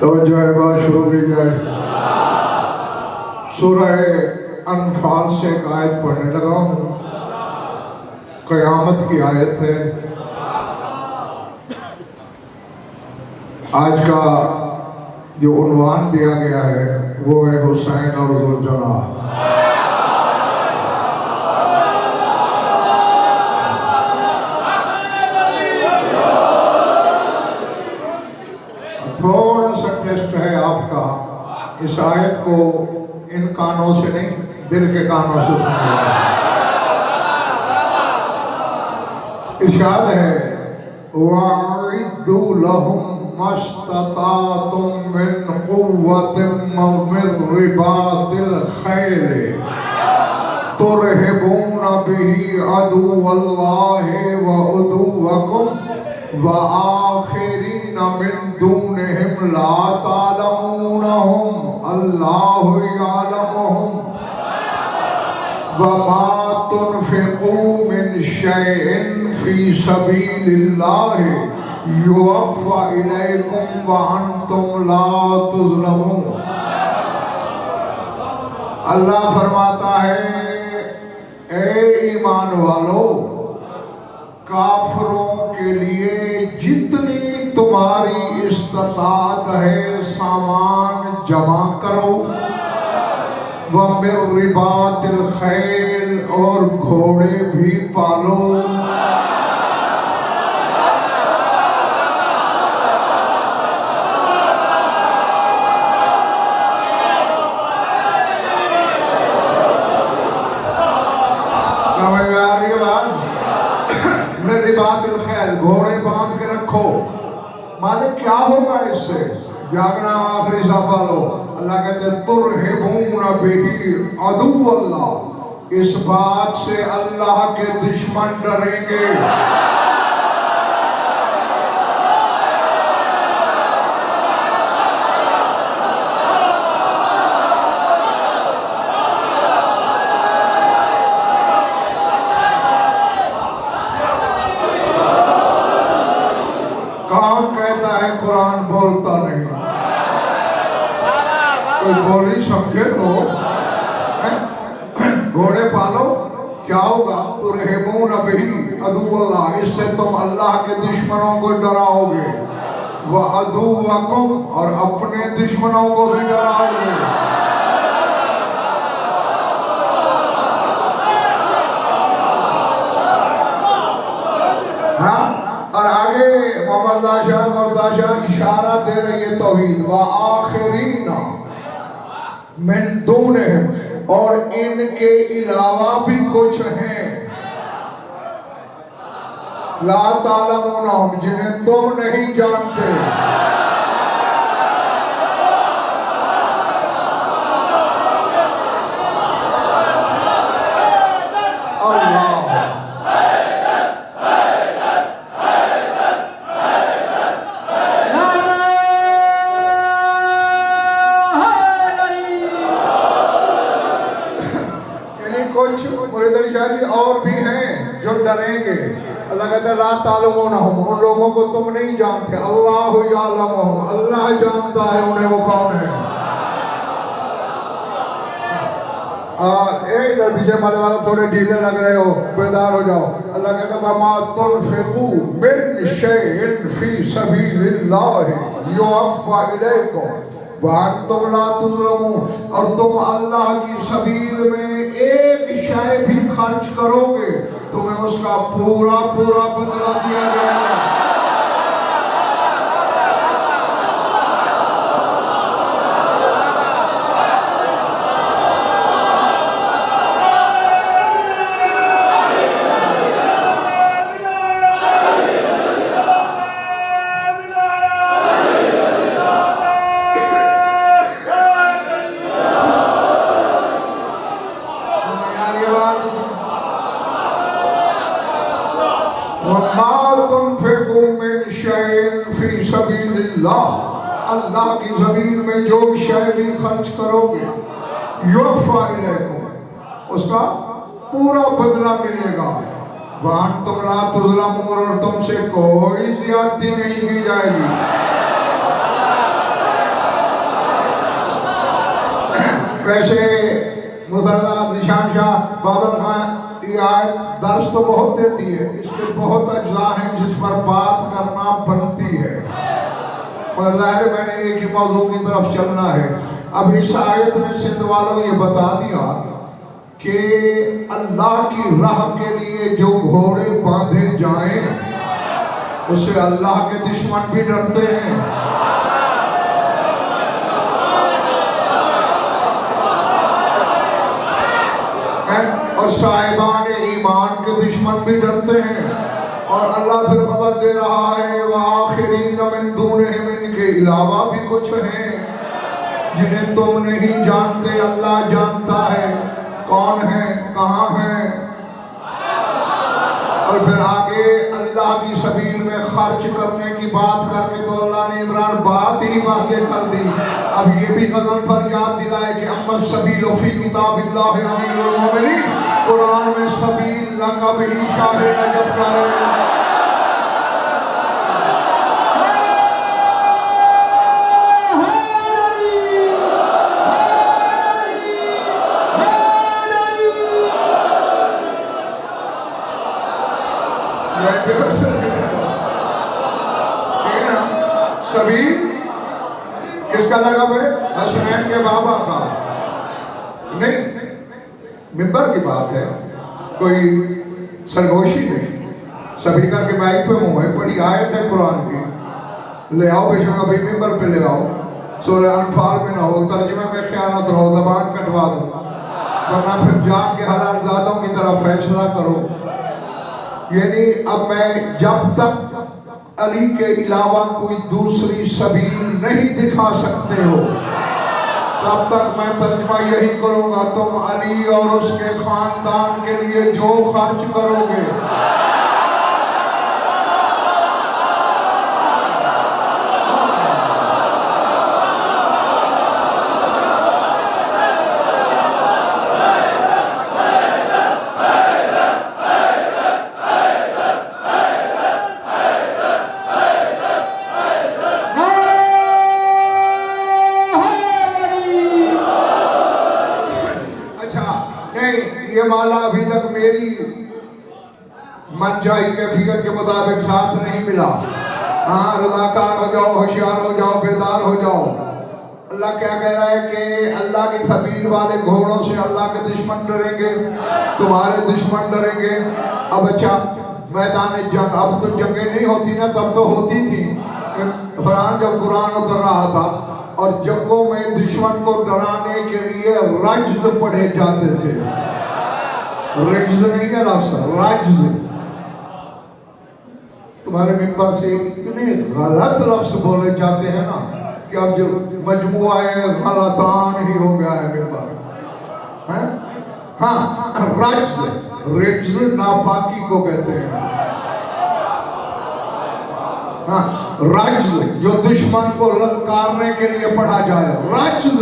तवज्जो है बात शुरू की जाए। सूरह अनफाल से एक आयत पढ़ने लगा हूँ। क़यामत की आयत है। आज का जो उन्वान दिया गया है वो है हुसैन और ज़ुलजनाह। थोड़ा सा टेस्ट है आपका, इस आयत को इन कानों से नहीं दिल के कानों से सुनिए। इरशाद है वअइद्दू लहुम मस्ततातुम मिन कुव्वतिन मिन रिबातिल खैल तुरहिबून बिही अदुव्वल्लाहि व अदुव्वकुम व आखिरीन मिन दूनिहिम ला तालमूनहुम अल्लाहु यअलमुहुम व मा तुनफिकू मिन शैइन फी सबीलिल्लाहि युवफ़्फ़ा इलैकुम व अंतुम ला तुज़लमून। अल्लाह फरमाता है, ए ईमान वालों, काफिरों के लिए जितनी तुम्हारी इस्तात है सामान जमा करो। वह मिर रिबातिल खैल, और घोड़े भी पालो। समझ में आ रही है बात? मिर रिबातिल खैल, घोड़े बांध के रखो। मालिक क्या होगा इससे? जागना आखिरी साफा लो। अल्लाह कहते तुरहिबून बिही अदुव्वल्लाह, इस बात से अल्लाह के दुश्मन डरेंगे। कौन कहता है कुरान बोलता नहीं? कोई बोली समझे तो। घोड़े पालो, क्या होगा? तुरहिबून बिही अदुव्वल्लाह, इससे तुम अल्लाह के दुश्मनों को डराओगे। व अदुव्वकुम, और अपने दुश्मनों को भी डराओगे। हाँ, और आगे मर्दाशा इशारा दे रही है तौहीद। व आखिरीना मिन दूनिहिम, और इनके अलावा भी कुछ हैं। ला तालमूनहुम, जिन्हें तुम नहीं जानते। अल्लाह और भी हैं जो डरेंगे। अल्लाह कहता है ला तालमूनहुम, उन लोगों को तुम नहीं जानते। अल्लाहु यअलमुहुम, अल्लाह जानता है उन्हें वो कौन है। इधर पीछे वाले वाला थोड़े ढीले लग रहे हो, बेदार हो जाओ। अल्लाह कहता है मा तुनफिकू मिन शैइन फी सबीलिल्लाहि युवफ़्फ़ा इलैकुम व अंतुम ला तुज़लमून, और तुम अल्लाह की सबील में एक शय भी खर्च करोगे तुम्हें उसका पूरा पूरा बदला दिया जाएगा। अल्लाह की ज़मीन में जो शय भी खर्च करोगे युफ़ा इलैकुम, उसका पूरा बदला मिलेगा। वान तुम ला तुज़लमून, और तुमसे कोई ज़्यादती नहीं की जाएगी। वैसे मुज़र्रा निशान शाह बाबर खान ये आयत दर्स तो बहुत देती है, इसके बहुत अज्जा हैं जिस पर बात करना बनती है, मगर ज़ाहिर मैंने एक ही मौजू की तरफ चलना है। अब इस आयत ने सिंध वालों ये बता दिया कि अल्लाह की राह के लिए जो घोड़े बांधे जाएं उससे अल्लाह के दुश्मन भी डरते हैं। और साहिबान ईमान के दुश्मन भी डरते हैं। और अल्लाह फिर खबर दे रहा है वह आखिरीन मिन दूनिहिम, इनके अलावा भी कुछ हैं जिन्हें तुम नहीं जानते, अल्लाह जानता है कौन है, कहाँ है। और फिर आगे अल्लाह की सबील में खर्च करने की बात करके तो अल्लाह ने इमरान बात ही वाज़ेह कर दी। अब ये भी गज़ल पर याद दिलाए कि अम्मा सबील फी किताबिल्लाहि अमीरुल मोमिनीन, कुरान में सबील लक़ब ही शाह नजफ़ का है। सबील किसका लक़ब है? हसनैन के बाबा का नहीं, मिंबर की बात है, कोई सरगोशी नहीं। सभी करके माइक पे मुँह है, बड़ी आयत है कुरान की, ले आओ बेशक अभी मिंबर पे ले आओ। सूरह अनफाल में ना हो, तर्जुमे में ख़यानत ना हो, ज़बान कटवा दो, वरना फिर जाके हलालज़ादों की तरफ फैसला करो। यानी अब मैं जब तक अली के अलावा कोई दूसरी सबील नहीं दिखा सकते हो तब तक मैं तर्जुमा यही करूंगा, तुम अली और उसके खानदान के लिए जो खर्च करोगे ये माला अभी तक मेरी मनचाही कैफियत के मुताबिक साथ नहीं मिला। हाँ, रज़ाकार हो जाओ, होशियार हो जाओ, बेदार हो जाओ। अल्लाह क्या कह रहा है कि अल्लाह की सबील वाले घोड़ों से अल्लाह के दुश्मन डरेंगे, तुम्हारे दुश्मन डरेंगे। अब अच्छा मैदान जंग, अब तो जंगें नहीं होती ना, तब तो होती थी। फरहान जब कुरान उतर रहा था और जंगों में दुश्मन को डराने के लिए रज्ज़ पढ़े जाते थे। रज्ज़ नहीं है लफ्ज़, रज्ज़। तुम्हारे मिंबर से इतने गलत लफ्ज़ बोले जाते हैं ना कि अब जो मजमुआ गलतान ही हो गया है मिंबर। हैं? हाँ, रज्ज़, रज्ज़ नापाकी को कहते हैं। हाँ, रज्ज़ जो दुश्मन को ललकारने के लिए पढ़ा जाए, रज्ज़।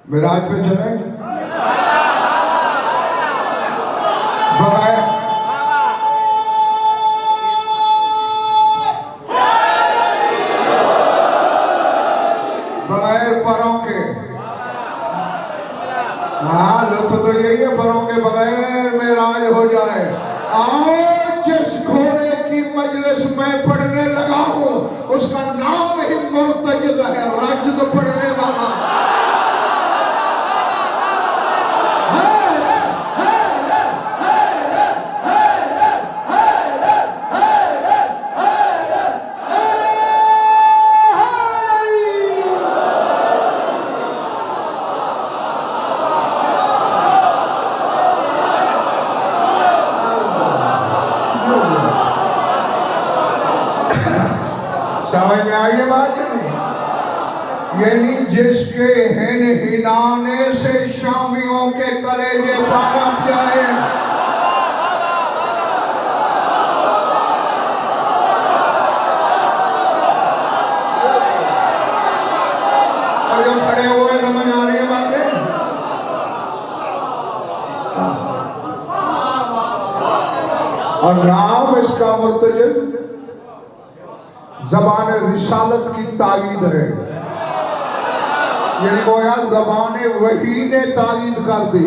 मिराज पे चले बगैर परों के। हाँ, लुत्फ तो यही है, परों के बगैर मेराज हो जाए। आओ जिस घोड़े की मजलिस में पढ़ने लगा हूं उसका नाम ही मुर्तजिज़ है, रज्ज़ पढ़ने वाला। समझ में आई ये बात नहीं? यानी जिसके हिन हिलाने से शामियों के कलेजे पाप जाए। खड़े हुए समझ आ रही है बातें? और नाम इसका मुर्तजिल ज़बान रिसालत की तायीद है, यानी गोया ज़बान वही ने तायीद कर दी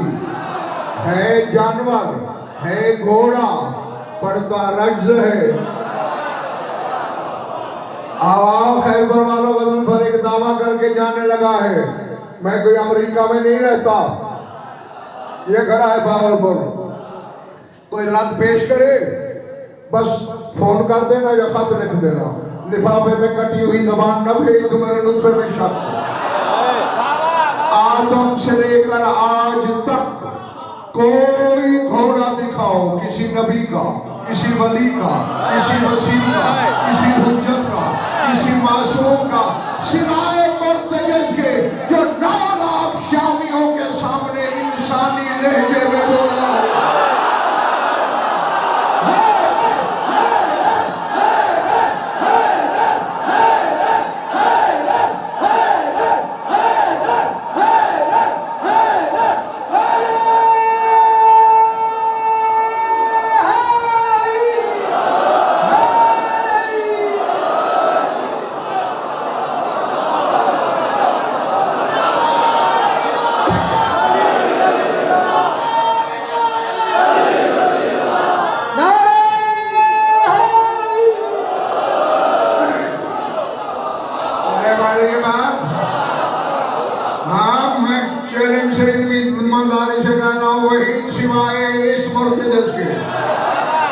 है। जानवर है, घोड़ा पढ़ता रज्ज है। खैबर वालों वजन पर एक दावा करके जाने लगा है, मैं कोई अमेरिका में नहीं रहता, ये खड़ा है बावलपुर, कोई रद्द पेश करे बस फोन कर देना या खत लिख देना, लिफाफे में कटी हुई जबान न भेज तो मेरे नुस्खे में शक। आदम से लेकर आज तक कोई घोड़ा दिखाओ किसी नबी का, किसी वली का, किसी वसी का, किसी हुज्जत का, किसी मासूम का, सिवाय मुर्तजिज के जो 9 लाख शामियों के सामने इंसानी लहजे में बोला।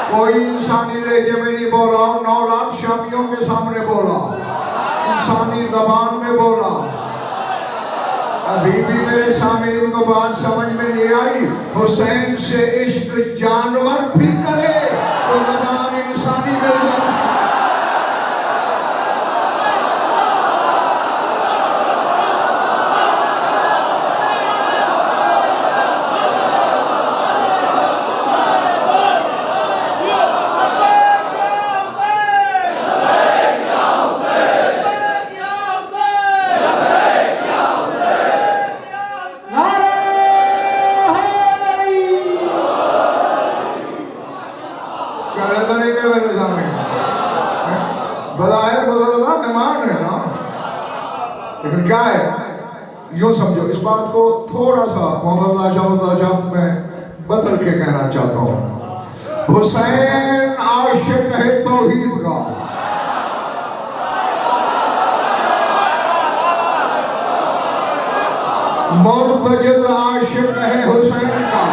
कोई इंसानी लहजे में नहीं बोला, 9 लाख शामियों के सामने बोला, इंसानी जबान में बोला। अभी भी मेरे सामने इनको बात समझ में नहीं आई। हुसैन से इश्क जानवर भी करे तो जबान इंसानी मिल जाती। लेकिन क्या है, यूं समझो, इस बात को थोड़ा सा मोहम्मद मैं बदल के कहना चाहता हूं। हुसैन आशिक है तौहीद का, मुर्तजिज़ आशिक है हुसैन का।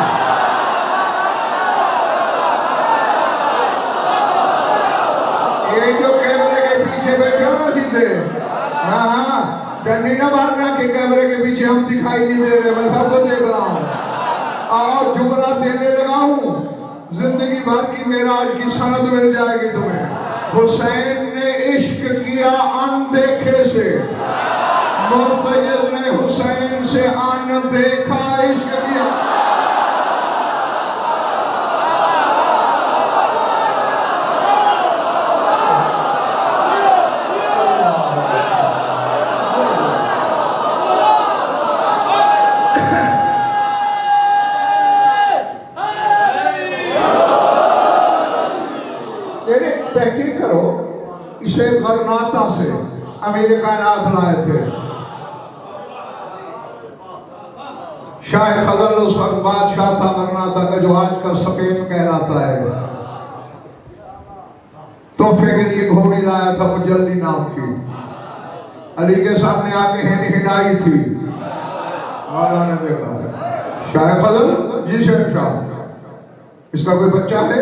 ये जो कैमरे के पीछे बैठे हो ना सीधे, हाँ डंडी ना मारना कि कैमरे के पीछे हम दिखाई नहीं दे रहे, मैं सबको देख रहा हूँ। और जुमला देने लगा हूँ, जिंदगी भर की मेराज की सनद मिल जाएगी तुम्हें। हुसैन ने इश्क किया अनदेखे से, मुर्तजिज़ ने हुसैन से अनदेखा इश्क किया। तहकीक करो, इसे गरनाता से अमीर कायनात लाए थे। शाह खजल उस वक्त बादशाह था गरनाता का, जो आज का स्पेन कहलाता है। तोहफे के लिए घोड़ी लाया था मुजल्ली नाम की, अली के सामने आके हिंडाई थी। वाला ने देखा शाह खजल जी शहनशाह, इसका कोई बच्चा है?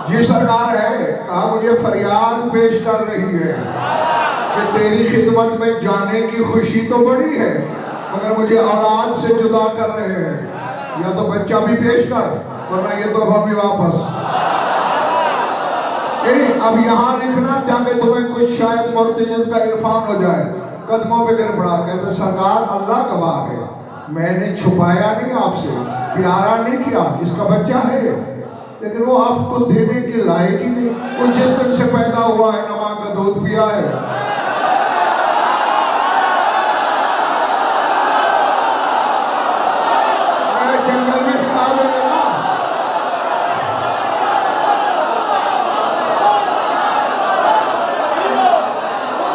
जी सरकार है। कहा मुझे फरियाद पेश कर रही है कि तेरी खिदमत में जाने की खुशी तो बड़ी है, मगर मुझे औलाद से जुदा कर रहे हैं, या तो बच्चा भी पेश कर वरना ये तो अभी वापस। अब यहाँ लिखना चाहते तुम्हें कुछ शायद मुर्तजिज़ का इरफान हो जाए, कदमों पे गिर पड़ा। कहते सरकार अल्लाह गवाह है, मैंने छुपाया नहीं आपसे, प्यारा नहीं किया, इसका बच्चा है। लेकिन वो आपको देने के लायक ही नहीं। वो जिस दिन से पैदा हुआ है ना माँ का दूध पिया है, जंगल में किताब है मेरा,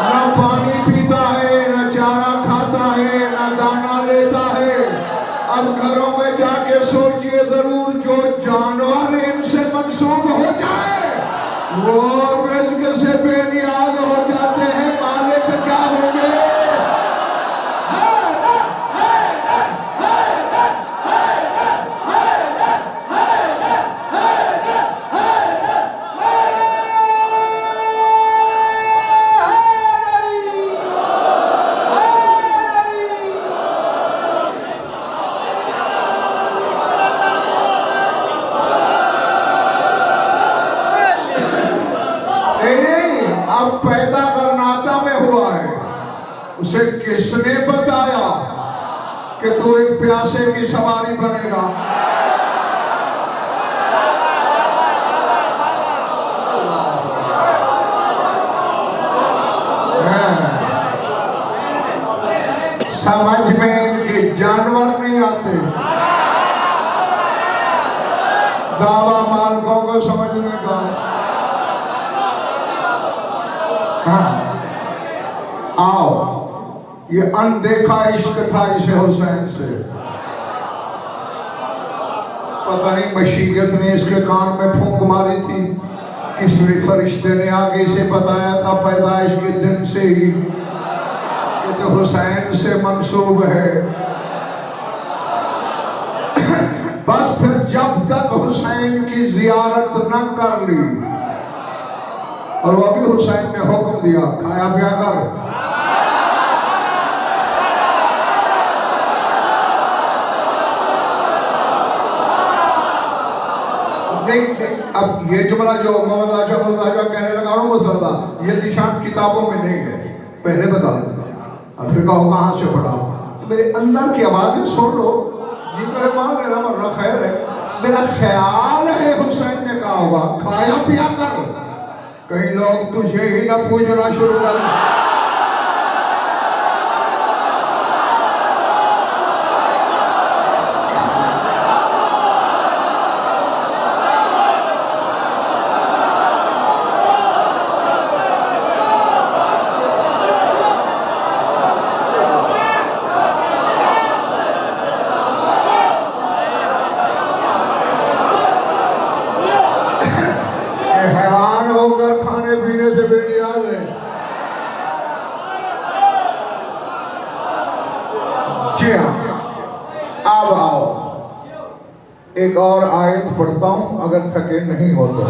ना पानी पीता है, ना चारा खाता है, ना दाना लेता है। अब घरों में जाके सोचिए जरूर, जो जानवर इनसे मंसूब हो जाए वो रिज़्क़ से बेनियाज हो जाते हैं, मालिक क्या होंगे? अब पैदा करनाता में हुआ है, उसे किसने बताया कि तू एक प्यासे की सवारी बनेगा? समझ में इनके जानवर नहीं आते, दावा मालकों को समझने का। हाँ, आओ, ये अनदेखा इश्क था इसे हुसैन से। पता नहीं मशीयत ने इसके कान में फूंक मारी थी, किसी फरिश्ते ने आके इसे बताया था पैदाइश के दिन से ही कि तो हुसैन से मंसूब है। बस फिर जब तक हुसैन की जियारत न कर ली, और वो भी हुसैन ने हुक्म दिया, खाया पिया कर। नहीं, अब ये जुमला जो मोहम्मद आशा कहने लगा हूँ वो सरदा, ये निशान किताबों में नहीं है, पहले बता दूंगा। अब फिर कहो कहाँ से पढ़ा? मेरे अंदर की आवाज़ें सुन लो, जिक्र मान लेना वरना खैर है। मेरा ख्याल है हुसैन ने कहा होगा खाया पिया कर, कहीं लोग तुझे ही ना पूजना शुरू कर। हैरान होकर खाने पीने से बेनियाज है। जी हाँ, अब आओ एक और आयत पढ़ता हूं अगर थके नहीं हो तो,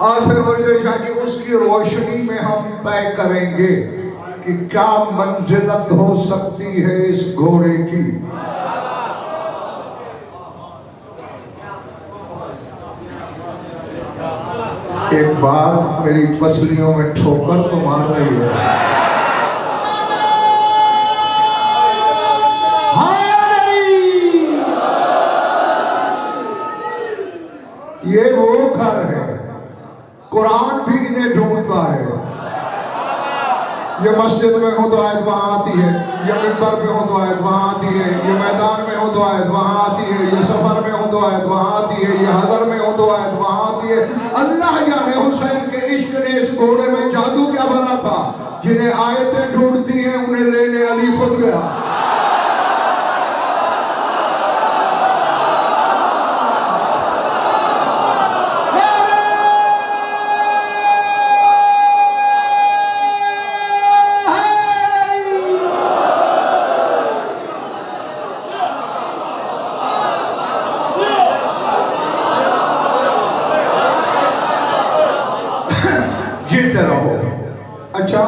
और फिर मुरीद शाह जी उसकी रोशनी में हम तय करेंगे कि क्या मंजिलत हो सकती है इस घोड़े की। एक बात मेरी पसलियों में ठोकर तो मार रही है। ये वो घर है, कुरान भी इन्हें ढूंढता है। ये मस्जिद में हो तो आयत वहां आती है, ये मिंबर पे हो तो आयत वहां आती है, ये मैदान में हो तो आयत वहां आती है, ये सफर में हो तो आयत वहां आती है, ये हदर में हो तो आयत वहां आती है। अल्लाह जाने हुसैन के इश्क ने इस घोड़े में जादू क्या भरा था, जिन्हें आयतें ढूंढती हैं उन्हें लेने अली खुद गया। जीते रहो। अच्छा,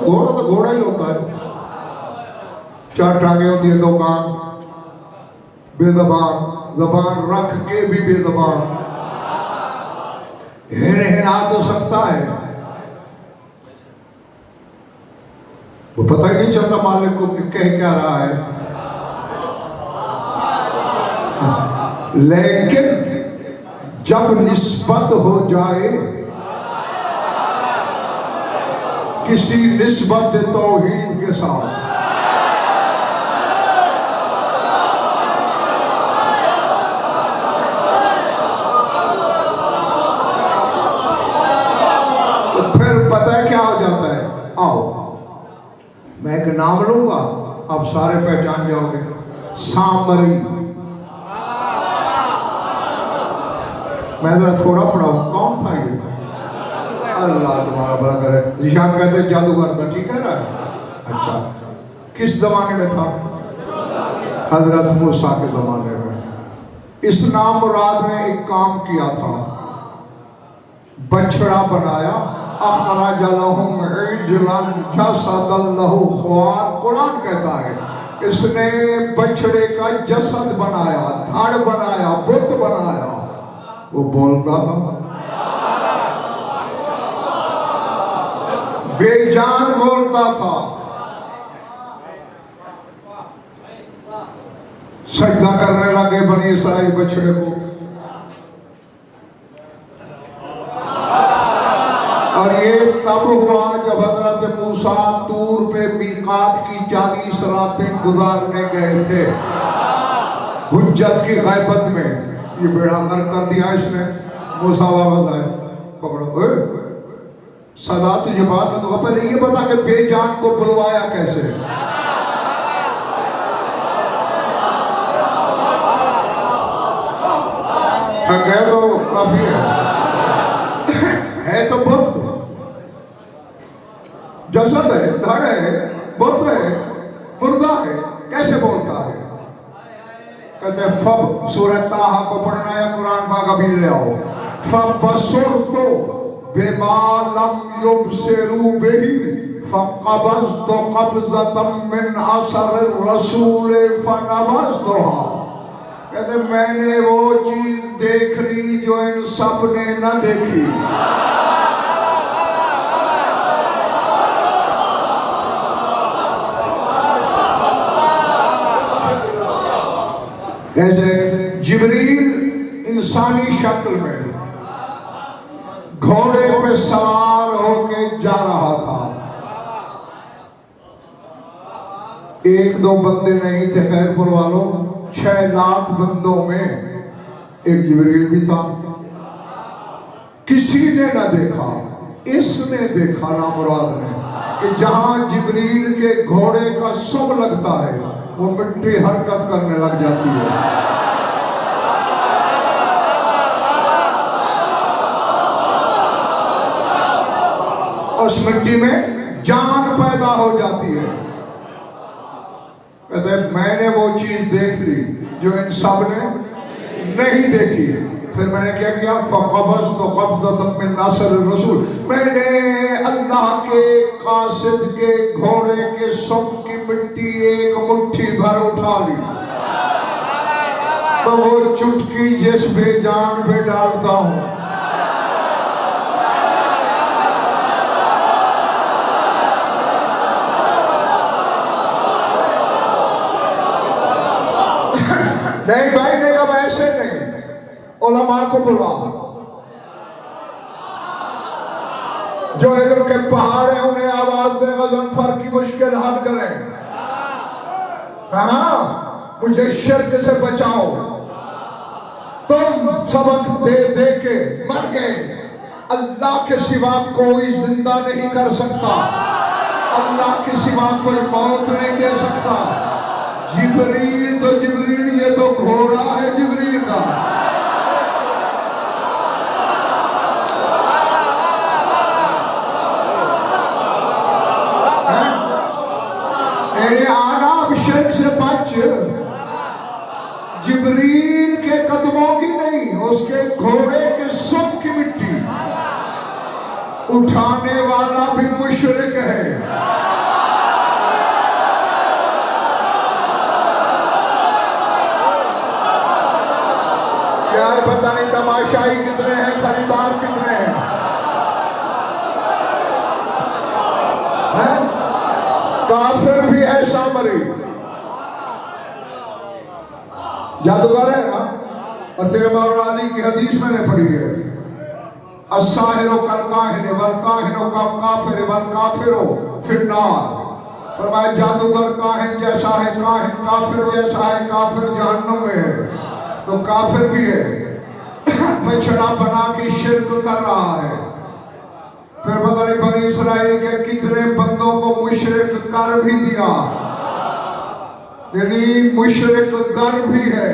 घोड़ा तो घोड़ा ही होता है, चार टांगे होती है, दो कान, बेजबान, जबान रख के भी बेजबान, हिला तो सकता है, वो पता ही नहीं चलता मालिक को कि कह क्या रहा है। लेकिन जब निस्बत हो जाए किसी निस्बत तौहीद के साथ, तो फिर पता है क्या हो जाता है। आओ मैं एक नाम लूंगा, अब सारे पहचान जाओगे। सामरी, मैं जरा थोड़ा पढ़ाऊं, कौन था ये? अल्लाह तुम्हारा भला करे। निशान कहते जादूगर था, ठीक है ना? अच्छा, किस जमाने में था? हजरत मूसा के जमाने में। इस नाम मुराद ने एक काम किया था, बछड़ा बनाया। अखरज लहुम इजलन जसदन लहू ख्वार, कुरान कहता है इसने बछड़े का जसद बनाया, धड़ बनाया, बुत बनाया। वो बोलता था, बेजान बोलता था। सजदा करने लगे बनी इसराइल बछड़े को। और ये तब हुआ जब हजरत मूसा तूर पे मीकात की 40 रातें गुजारने गए थे हुज्जत की गैबत में। ये बेड़ा गर्क कर दिया इसने। मूसा वापस आए, पकड़ो सदा तुझे बात में तो पहले ये बता कि बेजान को बुलवाया कैसे? थक गए तो काफी है तो बहुत जसद है, धड़ है, बुत है, मुर्दा है, कैसे बोलता है? कहते हैं फब, सूरह ताहा को पढ़ना या कुरान पाक अभी ले आओ। फब बसुर तो बेमालम युबसिरू बिही फक़बज़तु क़ब्ज़तम मिन असर रसूल फनबज़तुहा। कहते मैंने वो चीज देख ली जो इन सब ने न देखी। कैसे? जिब्रील इंसानी शक्ल में घोड़े पे सवार होके जा रहा था। एक दो बंदे नहीं थे खैरपुर वालों, 6 लाख बंदों में एक जिब्रील भी था। किसी ने न देखा, इसने देखा ना मुराद ने कि जहां जिब्रील के घोड़े का सुम लगता है वो मिट्टी हरकत करने लग जाती है। उस मिट्टी में जान पैदा हो जाती है। कहते हैं मैंने वो चीज देख ली जो इन सब ने नहीं देखी। फिर मैंने क्या किया? फ़क़बज़तु क़ब्ज़तम मिन असर रसूल, मैंने अल्लाह के कासिद के घोड़े के सुम की मिट्टी एक मुट्ठी भर उठा ली। मैं वो चुटकी जिस बेजान पे डालता हूँ। नहीं भाई ने कहा ऐसे नहीं, उलमा को बुला, जो इल्म के पहाड़ है उन्हें आवाज दे, गज़नफर की मुश्किल हल करें। हाँ, मुझे शिर्क से बचाओ। तुम सबक दे दे के मर गए। अल्लाह के सिवा कोई जिंदा नहीं कर सकता, अल्लाह के सिवा कोई मौत नहीं दे सकता। जिब्रील तो जिब्रील, ये तो घोड़ा है जिब्रील का। आना अब शिर्क से बच। जिब्रील के कदमों की नहीं, उसके घोड़े के सुम की मिट्टी उठाने वाला भी मुशरिक है। यार पता नहीं तमाशाई कितने हैं, खरीदार कितने हैं, काफिर भी है सामरी, जादूगर है ना। बंदे मौला अली की हदीस मैंने पढ़ी है, अस्साहिरो कल काहिन वल काहिनो कल काफिर वल काफिरो फिन्नार। फरमाया जादूगर काहिन जैसा है, काहिन काफिर जैसा है, काफिर जहन्नम में है। तो काफिर भी है, बछड़ा बना के शिरक कर रहा है। फिर पता नहीं बनी इसराइल के कितने बंदों को मुशरिक कर भी दिया, यानी मुशरिक कर भी है।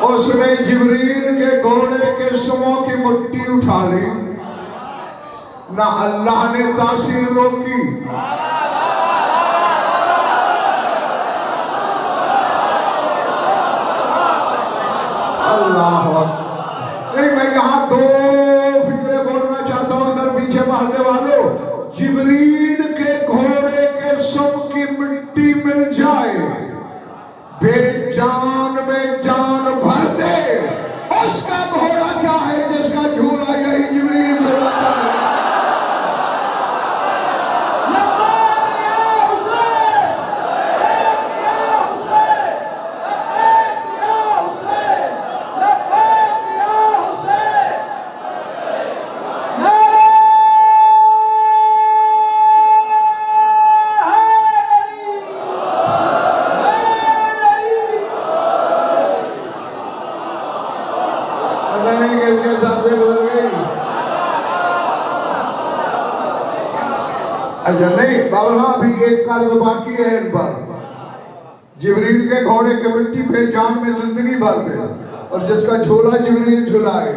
उसने जिब्रील के घोड़े के सुमों की मुट्ठी उठा ली, ना अल्लाह ने तासीर रोकी। अल्लाह नहीं, मैं यहां दो फिक्रे बोलना चाहता हूं, इधर पीछे महल्ले वालों। जिब्रील के घोड़े के सुम की मिट्टी मिल जाए, बेजान में जान भर दे, उसका घोड़ा क्या है जिसका झूला यही जिब्रील झूलाता है। अच्छा नहीं बाबा, अभी एक काल बाकी है इन पर। जिब्रील के घोड़े के मिट्टी पे जान में जिंदगी भर दे, और जिसका झोला जिब्रील झुलाए।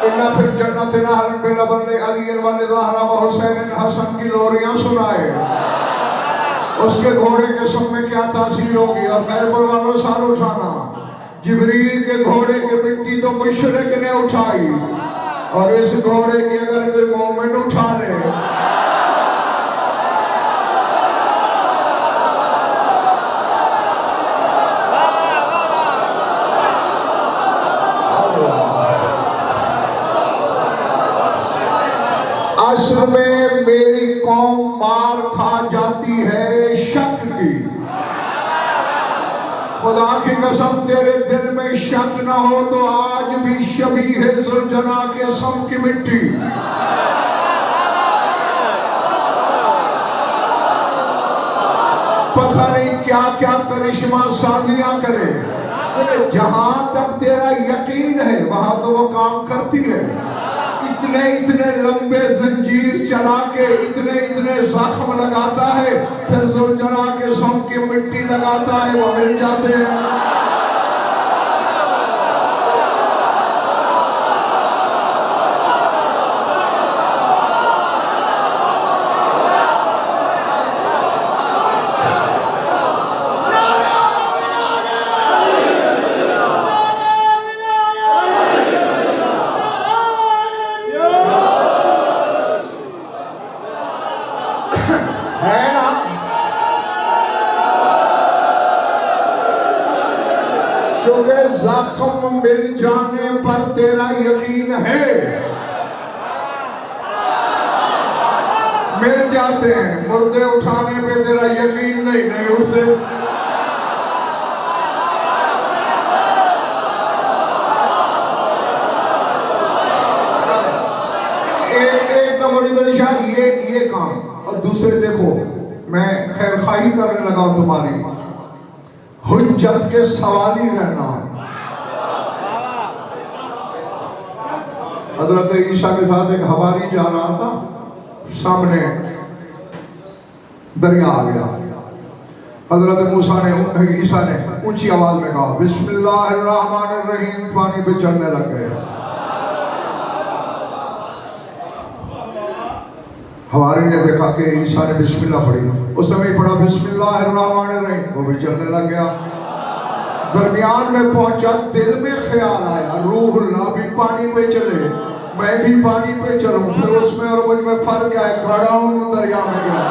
इन्ना फिर जन्नत ना हरन बिल बल्ले अली वाले ज़हरा व हुसैन हसन की लोरियां सुनाए। उसके घोड़े के सुम में क्या तासीर होगी। और खैबर वालों सारो उठाना, जिब्रील के घोड़े की मिट्टी तो मुशरिक ने उठाई, और इस घोड़े की अगर कोई मोमिन उठा ले, असल में मेरी कौम मार खा जाती है शक की। खुदा की कसम, तेरे दिल में शक ना हो तो आज भी शबी है जुलजना के सम की मिट्टी। पता नहीं क्या क्या करिश्मा शादियां करे, जहां तक तेरा यकीन है वहां तो वो काम करती है। इतने इतने लंबे जंजीर चला के इतने इतने जख्म लगाता है, फिर जुलजना के सम की मिट्टी लगाता है, वो मिल जाते हैं। जख्म मिल जाने पर तेरा यकीन है, मिल जाते हैं। मुर्दे उठाने पे तेरा यकीन नहीं उठते। एक तो मुरीद शाह ये काम, और दूसरे देखो मैं खैर खाही करने लगा तुम्हारी, हुज्जत के सवाली रहना। हजरत ईसा के साथ एक हवारी जा रहा था, सामने दरिया आ गया। हजरत मूसा ने ईसा ने ऊंची आवाज में कहा बिस्मिल्लाहिर्रहमानिर्रहीम, पानी पे चढ़ने लग गए। हवारी ने देखा कि ईसा ने बिस्मिल्लाह पढ़ी, उस समय पढ़ा बिस्मिल्लाहिर्रहमानिर्रहीम, वो भी चढ़ने लग गया। दरमियान में पहुंचा, दिल में ख्याल आया रूहुल्लाह भी पानी पे चले, मैं भी पानी पे चलूं। फिर उसमें और मुझ में फर्क क्या है, गड़ा हूं दरिया में गया।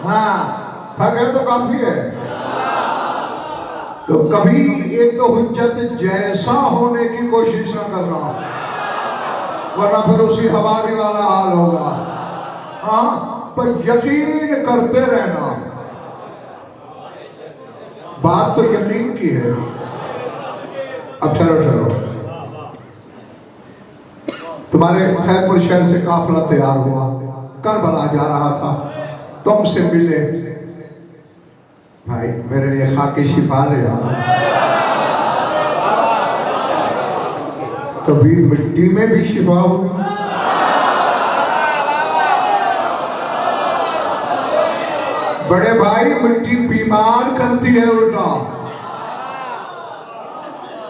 हाँ थक गए तो काफी है। कभी एक तो हुज्जत जैसा होने की कोशिश न करना, वरना फिर उसी हवारी वाला हाल होगा। हाँ, पर यकीन करते रहना। बात तो यकीन की है। अब चलो तुम्हारे खैरपुर शहर से काफिला तैयार हुआ, करबला जा रहा था, तुमसे मिले। भाई मेरे लिए खाके शिफा ले आओ। कभी मिट्टी में भी शिफा हो। बड़े भाई मिट्टी बीमार करती है उल्टा।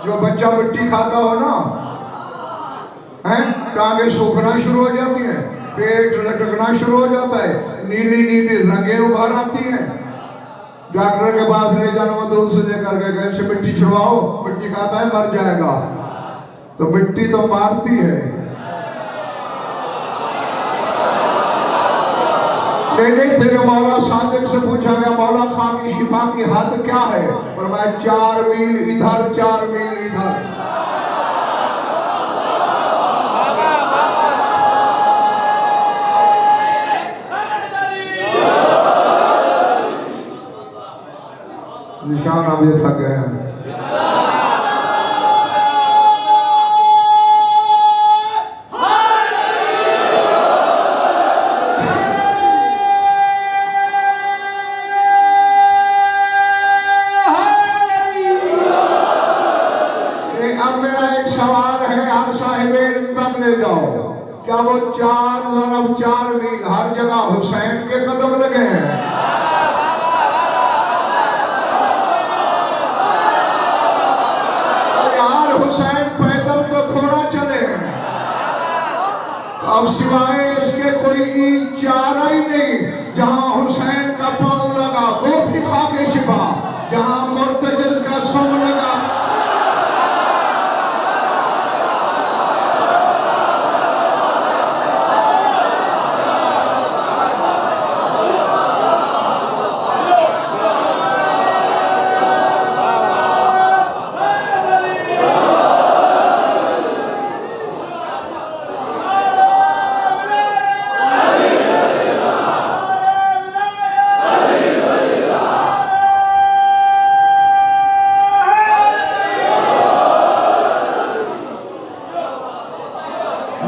जो बच्चा मिट्टी खाता हो ना, हैं, टांगे सूखना शुरू हो जाती हैं, पेट लटकना शुरू हो जाता है, नीली नीली रंगें उभर आती हैं। डॉक्टर के पास ले जाना, दूर से लेकर के गए से मिट्टी छुड़वाओ, मिट्टी खाता है मर जाएगा। तो मिट्टी तो मारती है। नहीं, तेरे मौला सादिक से पूछा गया, मौला खां की शिफा की हद क्या है? पर मैं 4 मील इधर 4 मील इधर। निशान अब ये थक गए हैं। अब मेरा एक सवाल है, हर साहिबे तक ले जाओ, क्या वो 4 मील हर जगह हुसैन के कदम लगे हैं? हुसैन पैदल तो थोड़ा चले, अब सिवाय उसके कोई चारा ही नहीं। जहां हुसैन का पांव लगा वो भी खाके शिफा, जहां मुर्तजिज का सुम लगा।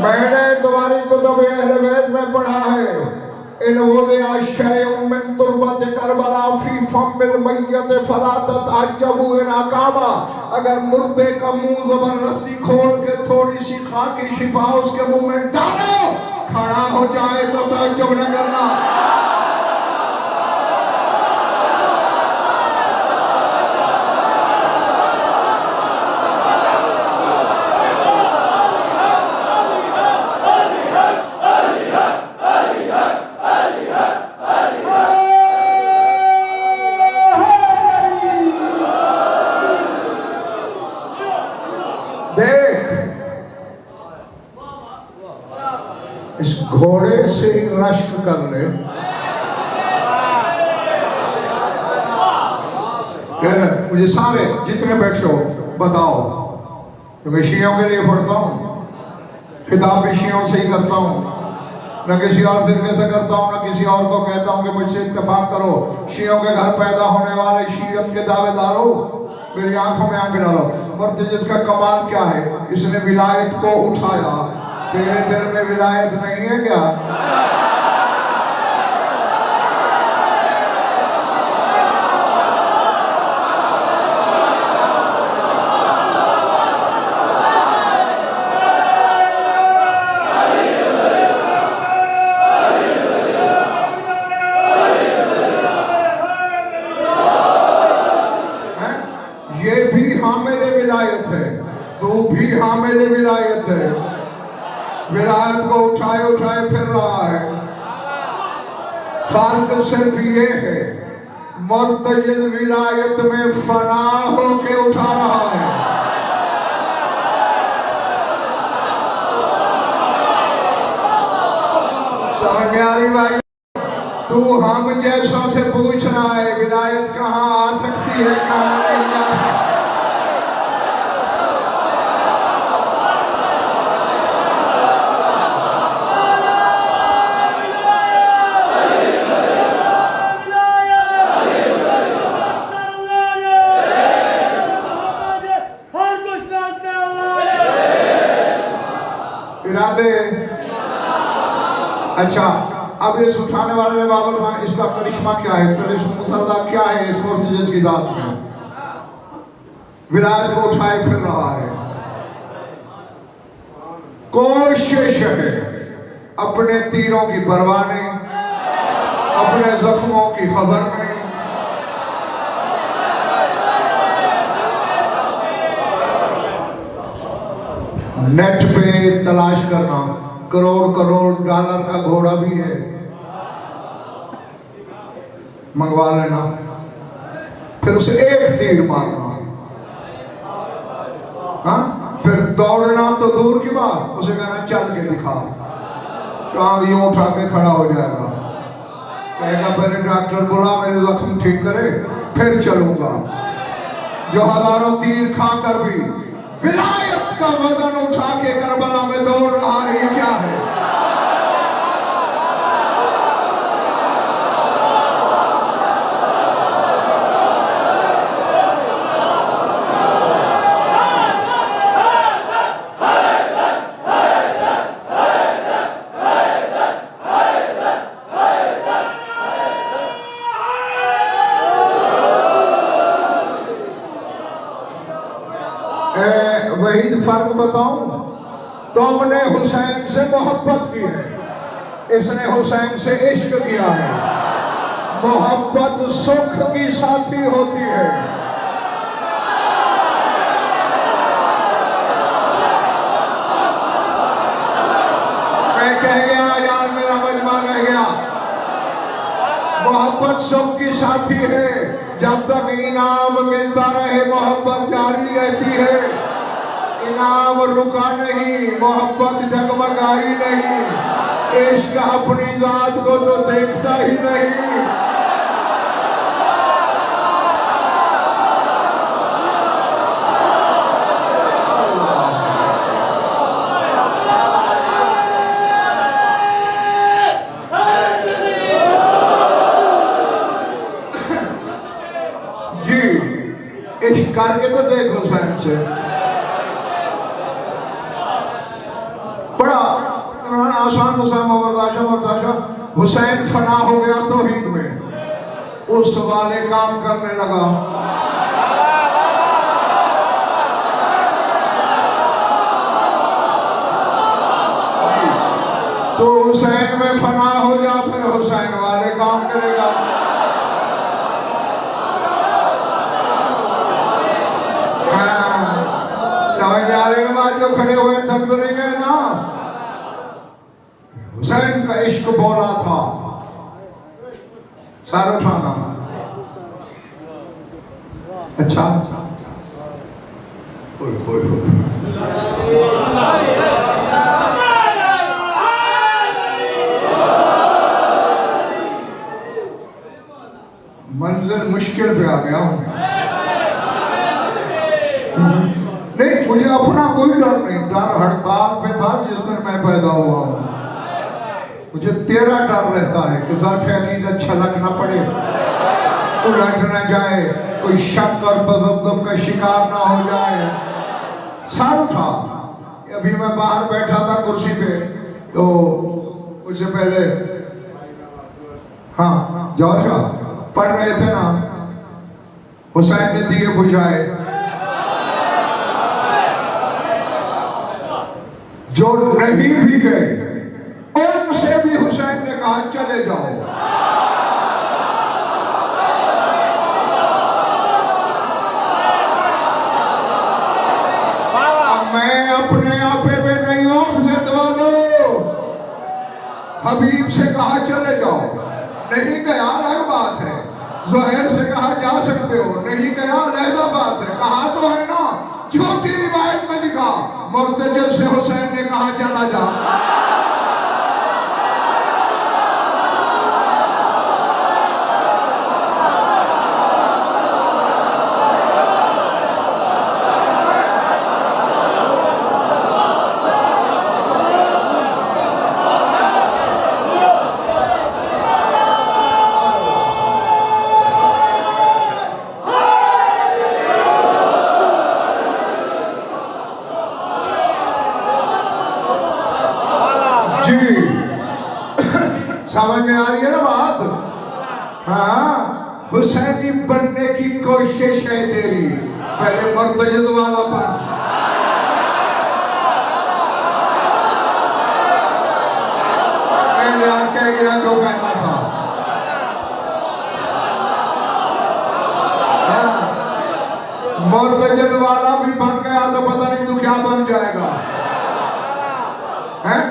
मैंने तुम्हारी कुतुब अहले बैत में पढ़ा है, इन वुदिअ शैउन मिन तुरबत करबला फी फमिल मय्यत फला ततअज्जबू इन अकाबा। अगर मुर्दे का मुंह जबरदस्ती खोल के थोड़ी सी खाकी शिफा उसके मुंह में डालो, खड़ा हो जाए तो तअज्जुब न करना। इस घोड़े से ही रश्क कर ले। मुझे सारे जितने बैठे हो बताओ, क्योंकि शियों के लिए पढ़ता हूँ, खिताब भी शियों से ही करता हूँ, न किसी और फिरके से करता हूँ, न किसी और को कहता हूँ कि मुझसे इत्तेफाक करो। शियों के घर पैदा होने वाले शीयत के दावेदारों, मेरी आंखों में आंखें डालो। मुर्तजिज़ का कमाल क्या है? इसने विलायत को उठाया। तेरे दिल में विलायत नहीं है क्या? ये भी हामिल विलायत है, तू भी हामिल विलायत है। विलायत को उठाए उठाए फिर रहा है। फर्क सिर्फ ये है, मुर्तजिज़ विलायत में फना होके उठा रहा है। समझ में आ रही भाई? तू हम जैसों से पूछ रहा है विलायत कहाँ आ सकती है, कहाँ नहीं आ सकती। जिंदे। अच्छा, अब इस उठाने वाले में बाबल खान, इसका करिश्मा क्या है, करिश्मा मुसल्ला क्या है इस मुर्तजद की जात में? विलायत को उठाए फिर रहा है। कोशिश है, अपने तीरों की परवाह नहीं, अपने जख्मों की खबर नहीं। नेट पे तलाश करना, करोड़ करोड़ डॉलर का घोड़ा भी है, मंगवा लेना, फिर उसे एक तीर मारना। हाँ, फिर दौड़ना तो दूर की बात, उसे कहना चल के दिखा, टांग यूं उठा के खड़ा हो जाएगा, कहेगा पहले डॉक्टर बुला मेरे जख्म ठीक करे फिर चलूंगा। जो हजारों तीर खाकर भी विलायत का बदन उठा के करबला में दौड़ रहा है, ये क्या है? वही फर्क बताऊं, तुमने हुसैन से मोहब्बत की है, इसने हुसैन से इश्क किया है। मोहब्बत सुख की साथी होती है। मैं कह गया यार, मेरा मजमा रह गया। मोहब्बत सुख की साथी है, जब तक इनाम मिलता रहे मोहब्बत जारी रहती है। इनाम रुका नहीं, मोहब्बत डगमगाई नहीं, इश्क अपनी जात को तो देखता ही नहीं। जी, इश्क करके तो देखो हुसैन से, आसान बर्दाशा। हुसैन फना हो गया तौहीद में, उस वाले काम करने लगा। तो हुसैन में फना हो जा, फिर हुसैन वाले काम करेगा। हाँ, समझ में आने के बाद जो खड़े हुए थक तो नहीं गए ना। हुसैन का इश्क बोला था, सारा उठाना। अच्छा, मंजिल मुश्किल पे आ गया हूं। नहीं, मुझे अपना कोई डर नहीं, डर हड़ताल पे था जिस दिन मैं पैदा हुआ हूं। मुझे तेरा डर रहता है कि ज़र्फ़ अक़ीदत छलक न पड़े, उलट न जाए, कोई शक और तज़ब्ज़ुब का शिकार ना हो जाए। सारू था, अभी मैं बाहर बैठा था कुर्सी पे, तो उससे पहले हाँ जौहर साहब पढ़ रहे थे ना, हुसैन ने दिए बुझाए, जो नहीं भी गए उनसे भी हुसैन ने कहा चले जाओ। अब मैं अपने आपे में नहीं हूं, हबीब से कहा चले जाओ, नहीं गया अलग बात है। ज़ुहैर से कहा जा सकते हो, नहीं गया अलहदा बात है। कहा तो है ना, झूठी रिवायत में दिखा, मुर्तज़िद से हुसैन ने कहा चला जा। जी समझ में आ रही है ना बात? हाँ, हुसैनी बनने की कोशिश है तेरी, पहले मर्तजद वाला बन। मैंने आज कह गया जो कहना था। मर्तजद वाला भी बन गया तो पता नहीं तू क्या बन जाएगा। हैं?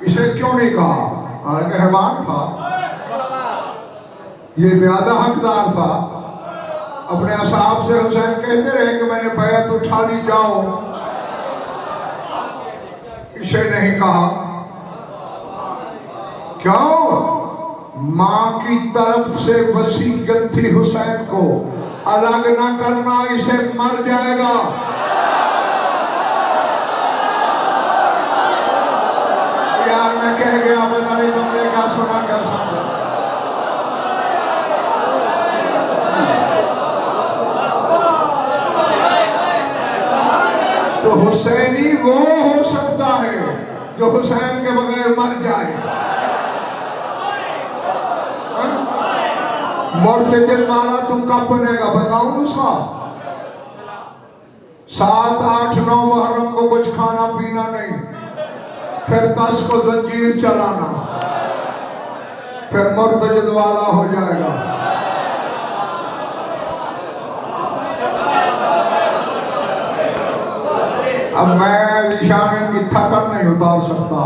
इसे क्यों नहीं कहा? हालांकि हैवान था, ये ज्यादा हकदार था। अपने असहाब से हुसैन कहते रहे कि मैंने बैत उठा ली, जाओ। इसे नहीं कहा। क्यों? मां की तरफ से वसीयत थी हुसैन को, अलग ना करना, इसे मर जाएगा। यार मैं कह गया, पता नहीं तुमने क्या सुना क्या समझा। तो हुसैनी वो हो सकता है जो हुसैन के बगैर मर जाए। मुर्तजिल वाला तू कब बनेगा बताऊं उसका? 7, 8, 9 मुहर्रम को कुछ खाना पीना नहीं, फिर 10 को जंजीर चलाना, फिर मुर्तजिद वाला हो जाएगा। अब मैं ईशान की थकन नहीं उतार सकता।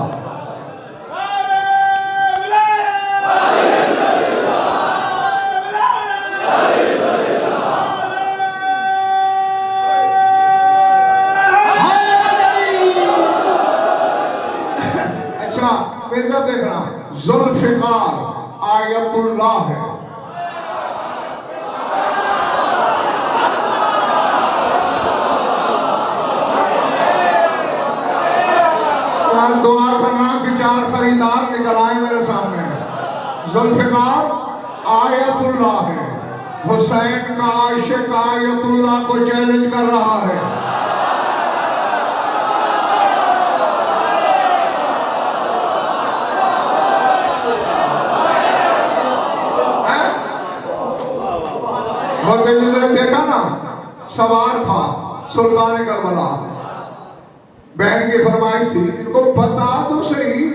अच्छा मिर्जा देखना, जुल्फिकार आयतुल्लाह है। दुआ करना कि 4 खरीदार निकल आए मेरे सामने। जुल्फिकार आयतुल्लाह है, हुसैन का आशिक आयतुल्लाह को चैलेंज कर रहा है। ने देखा ना, सवार था सुल्तान करबला, बहन की फरमाइश थी, इनको बता दो सही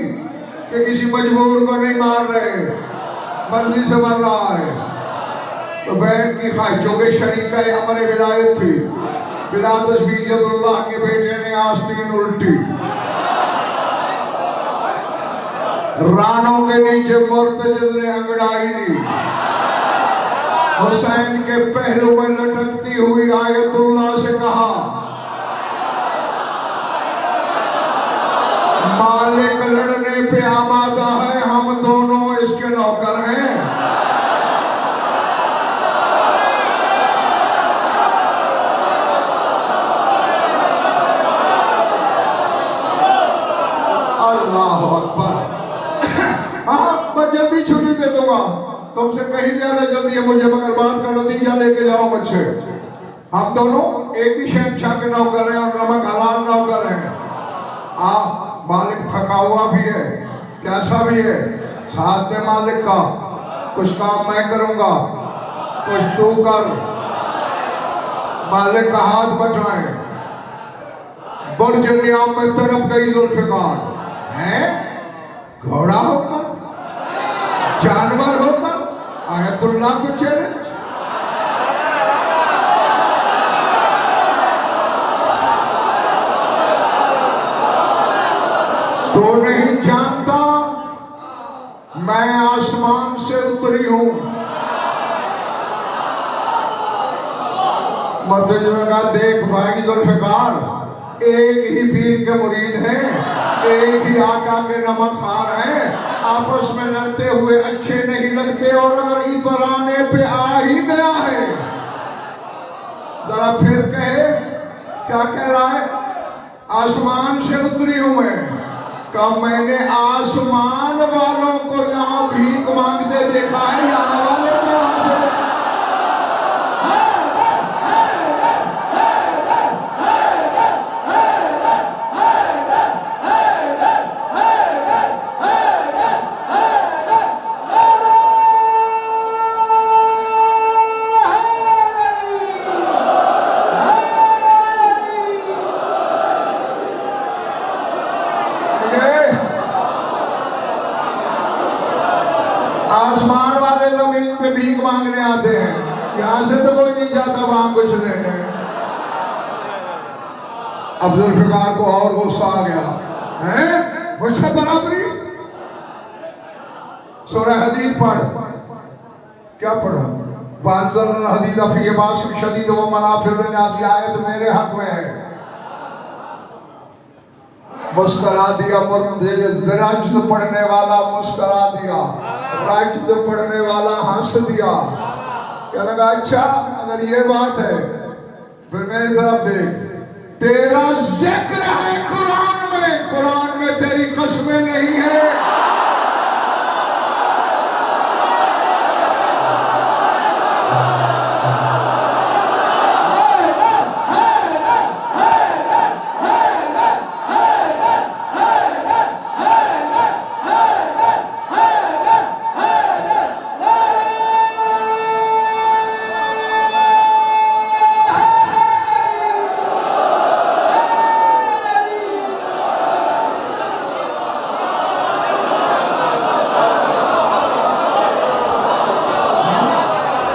कि किसी मजबूर को नहीं मार रहे, मर्जी से मर रहा है। तो बहन की ख्वाहिश, जो कि शरीका अमर विलायत थी, बिला तस्बीयतुल्लाह के बेटे ने आस्तीन उल्टी, रानों के नीचे मुर्तजिद ने अंगड़ाई ली। हुसैन के पहलू में लटकती हुई आयतुल्लाह से कहा, मालिक लड़ने पे आमादा है, हम दोनों इसके नौकर हैं। अल्लाह अकबर। हाँ मैं जल्दी छुट्टी दे दूंगा, तुमसे कहीं ज्यादा जल्दी है मुझे, मगर बात का नतीजा लेके जाओ मुझसे। हम दोनों एक ही शहंशाह के नौकर हैं और नमक हलाल नौकर हैं। मालिक थका हुआ भी है, कैसा भी है, साथ दे मालिक का। कुछ काम मैं करूंगा, कुछ तू कर, मालिक का हाथ बचाए। बुर्ज नियाम में तड़प गई जुल्फिकार, है घोड़ा होकर, जानवर होकर, आयतुल्लाह को चैलेंज। तो नहीं जानता मैं आसमान से उतरी हूं। मुर्तजिद का देख भाई जुल्फिकार, एक ही पीर के मुरीद हैं, एक ही आका के नमकखार हैं, आपस में लड़ते हुए अच्छे नहीं लगते। और अगर इतराने पे आ ही गया है, जरा फिर कहे क्या कह रहा है? आसमान से उतरी हूं मैं। कब मैंने आसमान वालों को यहाँ भीख मांगते देखा है, यहाँ वाले तो हमसे यहाँ से तो कोई नहीं जाता वहां कुछ लेने। अब जुल्फिकार को और गुस्सा आ गया, हैं मुझसे बराबरी। सूरह हदीद पढ़, क्या पढ़ो? बाज़ल हदीद फी बास शदीद व मनाफिर लिन्नास, आयत मेरे हक में है। मुस्करा दिया मुर्दे, रज्ज पढ़ने वाला मुस्करा दिया, रज्ज पढ़ने वाला हंस दिया। क्या लगा? अच्छा अगर ये बात है फिर मेरी तरफ देख, तेरा जिक्र है कुरान में तेरी कसमें नहीं है।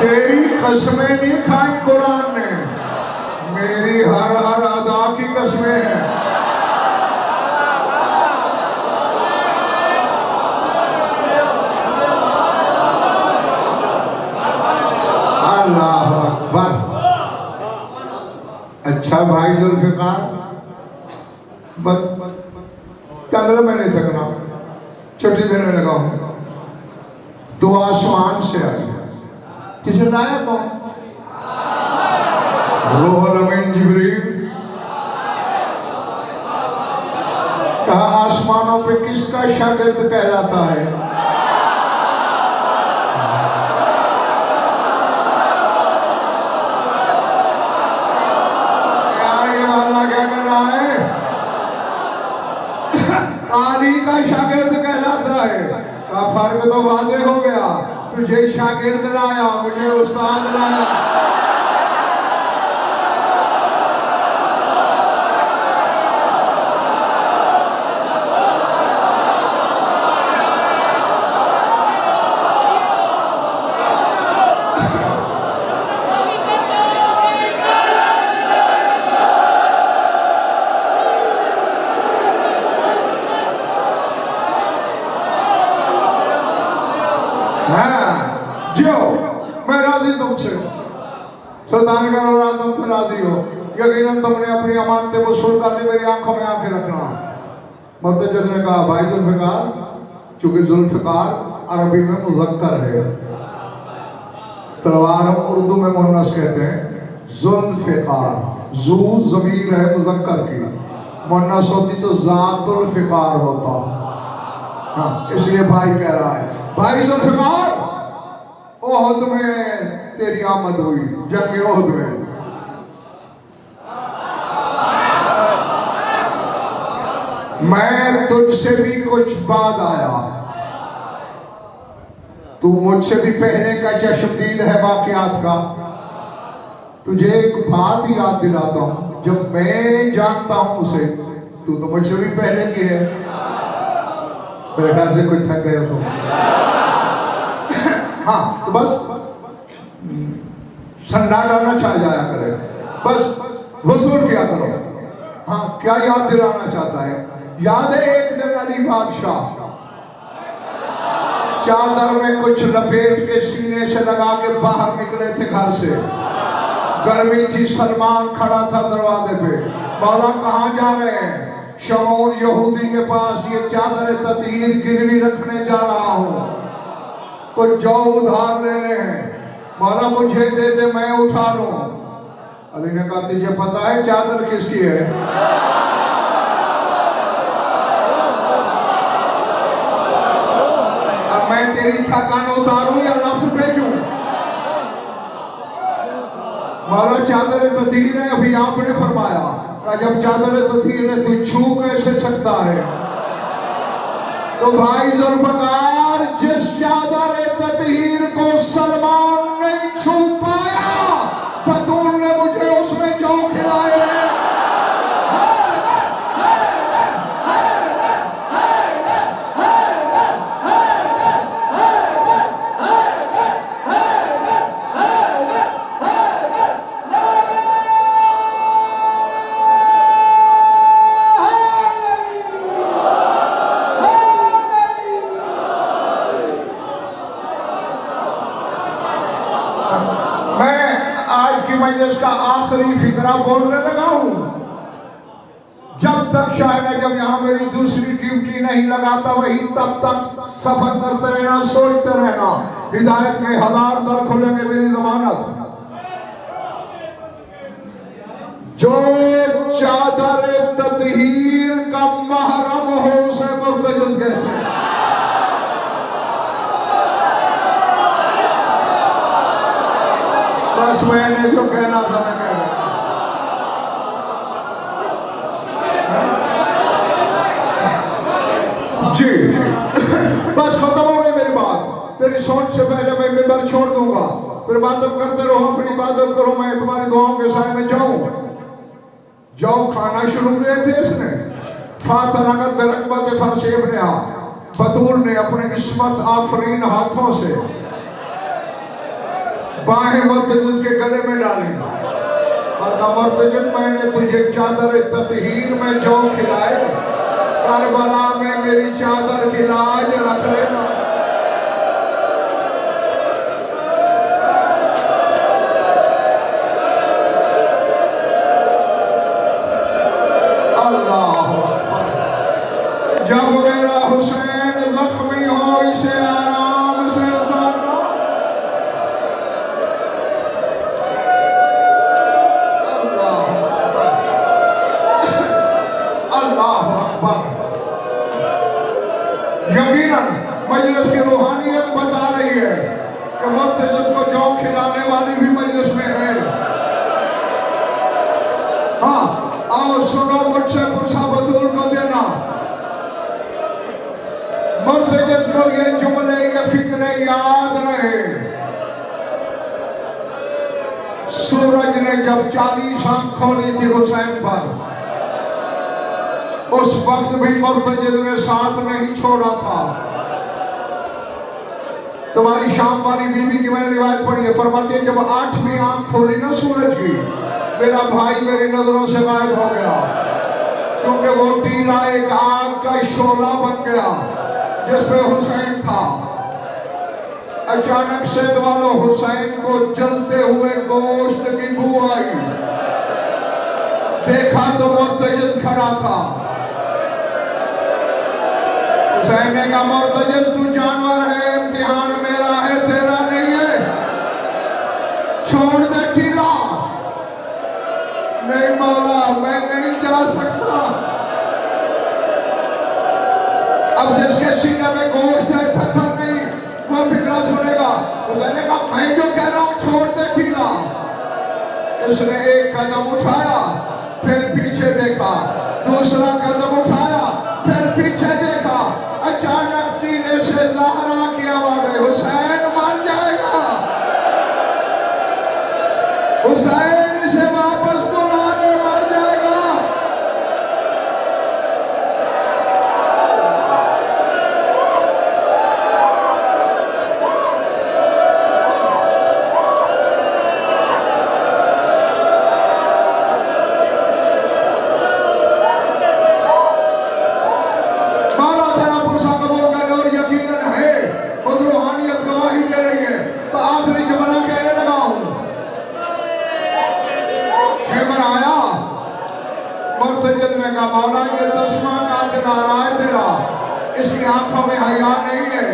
तेरी कसमें नहीं खाई कुरान ने, मेरी हर हर अदा की कसमें हैं। अल्लाह अकबर। अच्छा भाई जुल्फिकार, पंद्रह महीने तक ना छुट्टी देने लगा हूं, तो आसमान से आई। किसे लाया? कौन? रूहुल अमीन जिब्रील। कहा आसमानों पे किसका शागिर्द कहलाता है? यार ये वाला क्या कर रहा है? आली का शागिर्द कहलाता है। का फर्क तो वाज़ेह हो गया, तुझे शागिर्द लाया, मुझे उस्ताद लाया। जो मैं राजी तुमसे, सुल्तान का रोना तुमसे राजी हो। यकीनन तुमने अपनी अमानतें वसूल कर ली, मेरी आंखों में आंखें रखना। मुर्तज़िज़ ने कहा भाई जुल्फिकार, चूंकि जुल्फिकार अरबी में मुज़क्कर है, तलवार हम उर्दू में मुन्नस कहते हैं। जुल्फिकार जू ज़मीर है मुज़क्कर की, मुन्नस होती तो ज़ातुल्फिकार होता। हाँ, इसलिए भाई कह रहा है, भाई जुल्फिकार ओहद में तेरी आमद हुई, जंग ओहद में। मैं तुझसे भी कुछ बाद आया, तू मुझसे भी पहले का चश्मदीद है वाक़यात का। तुझे एक बात याद दिलाता हूं, जब मैं जानता हूं उसे, तू तो मुझसे भी पहले की है। मेरे ख्याल से कोई थक गए तो हाँ, तो बस सन्नाटा ना छा जाया करे, बस वसूल किया करो। हाँ, क्या याद दिलाना चाहता है? याद है एक दिन अली बादशाह चादर में कुछ लपेट के सीने से लगा के बाहर निकले थे घर से। गर्मी थी, सलमान खड़ा था दरवाजे पे। मौला कहाँ जा रहे हैं? शमून यहूदी के पास ये चादर ततहीर गिरवी रखने जा रहा हूँ, कुछ जौ उधार लेने हैं। मौला मुझे दे दे, मैं उठा लूं। अली ने कहा तुझे पता है चादर किसकी है? अब मैं तेरी थकान उतारूं या लफ्ज भेजूं? मौला चादर तथीर है, अभी आपने फरमाया कि जब चादर तथीर है तो छू कैसे सकता है? तो भाई जुल्फकार, जिस चादर तथहीर को सलमान नहीं छू पाया, बतूल ने मुझे उसमें जौ खिलाए। इसका आखिरी फिक्रा बोलने लगा हूं। जब तक शायद जब यहां मेरी दूसरी ड्यूटी नहीं लगाता वही तब तक सफर करते रहना, सोचते रहना। हिदायत के 1000 दर खुलेंगे मेरी जमानत। जो चादर ततहीर का महरम हो उसे मुर्तजिज़ कहते हैं। बस मैंने जो कहना था मैं कह रहा। जी बस खत्म हो गई मेरी बात। तेरी सोच से पहले मैं मिंबर छोड़ दूंगा, फिर बातें करते रहो, अपनी इबादत करो, मैं तुम्हारी दुआओं के साए में जाऊं। जाओ खाना शुरू किए थे इसने। फातनगत बेरकबत फरशेब ने बतूल ने अपने किस्मत आफरीन हाथों से बाहें मुर्तजिज़ के गले में डाली और कहा मुर्तजिज़ मैंने तुझे चादर ततहीर में जो खिलाए करबला में मेरी चादर की लाज रख लेना। अल्लाह जब मेरा हुसैन जख्मी हो इसे आराम से उतारना। अल्लाह अकबर। यकीनन मजलिस की रूहानियत बता रही है कि मुर्तजिज़ को जौ खिलाने वाली भी मजलिस में है। हाँ आओ सुनो मुझसे पुरसा बतूल को देना। मुर्तजिज़ को ये जुमले ये फिक्रे याद रहे। सूरज ने जब 40 आंख खोली थी हुसैन पर, उस वक्त भी मुर्तजिज़ ने साथ नहीं छोड़ा था। तुम्हारी शाम वाली बीवी की मैंने रिवायत पढ़ी है, फरमाती है जब 8वीं आंख खोली ना सूरज की, मेरा भाई मेरी नजरों से गायब हो गया, क्योंकि वो टीला एक आग का शोला बन गया जिसमें हुसैन था। अचानक से वालों हुसैन को जलते हुए गोश्त की बू आई। देखा तो मुर्तजिज़ खड़ा था। हुसैन ने कहा मुर्तजिज़ तू जानवर है, इम्तिहान मेरा है तेरा नहीं है, छोड़ दे टीला। नहीं मौला मैं नहीं जा सकता। अब जिसके सीने में गोश्त है पत्थर नहीं वो फिक्रा सुनेगा। उसने कहा मैं जो कह रहा हूं छोड़ दे टीला। इसने एक कदम उठाया फिर पीछे देखा, दूसरा कदम उठाया फिर पीछे देखा। अचानक टीले से ज़हरा की आवाज आई, हुसैन मर जाएगा, हुसैन इसे वापस बुला ले, मर जाएगा। मौला ये तस्मा का दिलारा है तेरा, इसकी आंखों में हया नहीं है,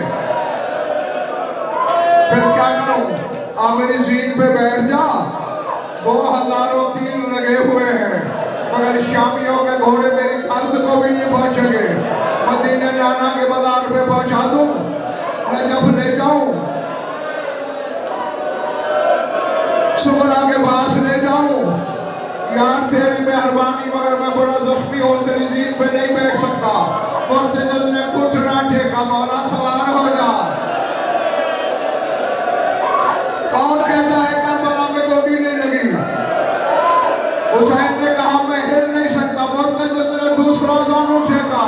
फिर क्या करूं? आप मेरी जीन पे बैठ जा। वो हजारों तीर लगे हुए हैं मगर शामियों के घोड़े मेरी अर्द को भी नहीं पहुंचेंगे। मदीने नाना के बाजार पे पहुंचा दूं, नजफ ले जाऊं, सुगरा के पास ले जाऊं। यार तेरी मेहरबानी मगर मैं बड़ा जख्मी हूं, तेरी जीन पे नहीं बैठ सकता। मुर्तजिज़ ने घुटना टेका, मौला सवार हो जा। कौन कहता है करबला में गोली नहीं लगी? हुसैन ने कहा मैं हिल नहीं सकता। मुर्तजिज़ ने दूसरा जानू टेका,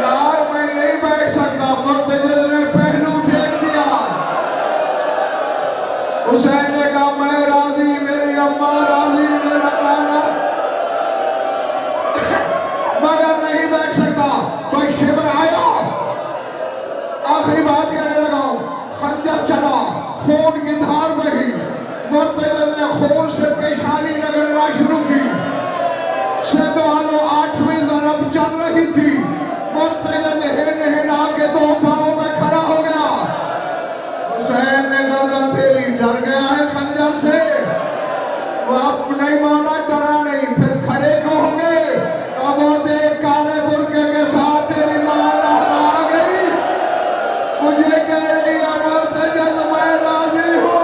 यार मैं नहीं बैठ सकता। मुर्तजिज़ ने पहलू टेक दिया। हुसैन ने कहा मैं राजी, मेरी अम्मा राजी, मेरा नाना, मगर नहीं बैठ सकता। कोई शिवर आया, आखिरी बात कहने लगा, खंजर चला, खून की धार बही, मुर्तज़ा ने खून से पेशानी रगड़ना शुरू की। सिंध वालों 8वीं ज़रब चल रही थी। मुर्तज़ा ने हिन आके 2 पाँव में खड़ा हो गया। हुसैन ने गर्दन फेरी, डर गया है खंजर से। वो अब नहीं माना, डरा नहीं, फिर खड़े क्यों होंगे? अब वो देख काले बुरके के साथ तेरी मां लहरा गई, मुझे कह रही है मुर्तज़ा मैं राजी हूँ,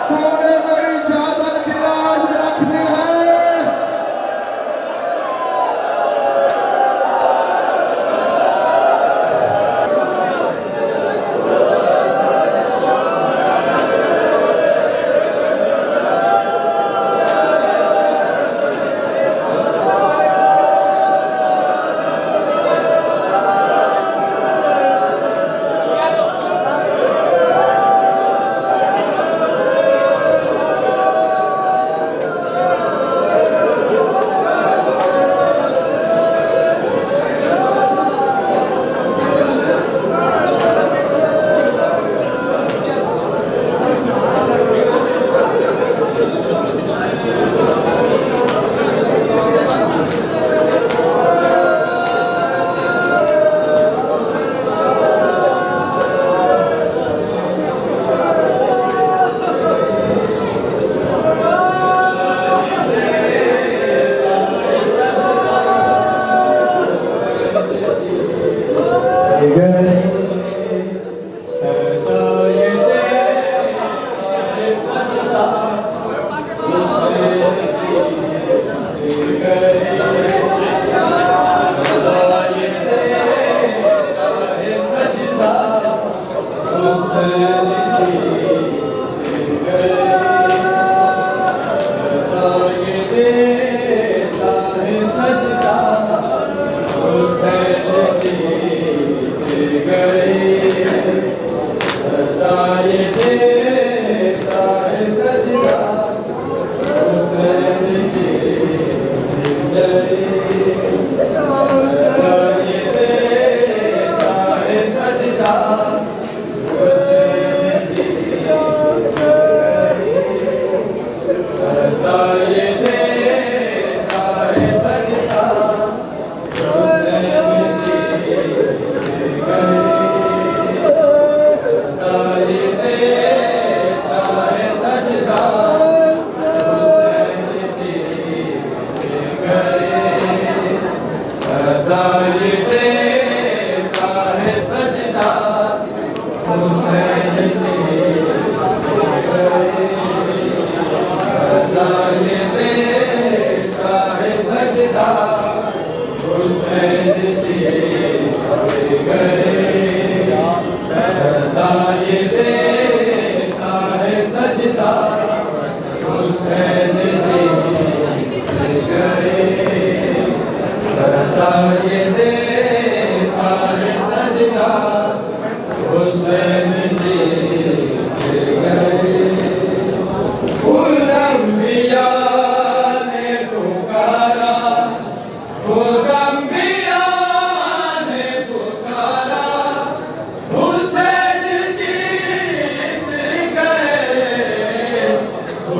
तूने मेरी चादर की लाज रखनी है।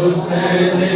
Hussein ji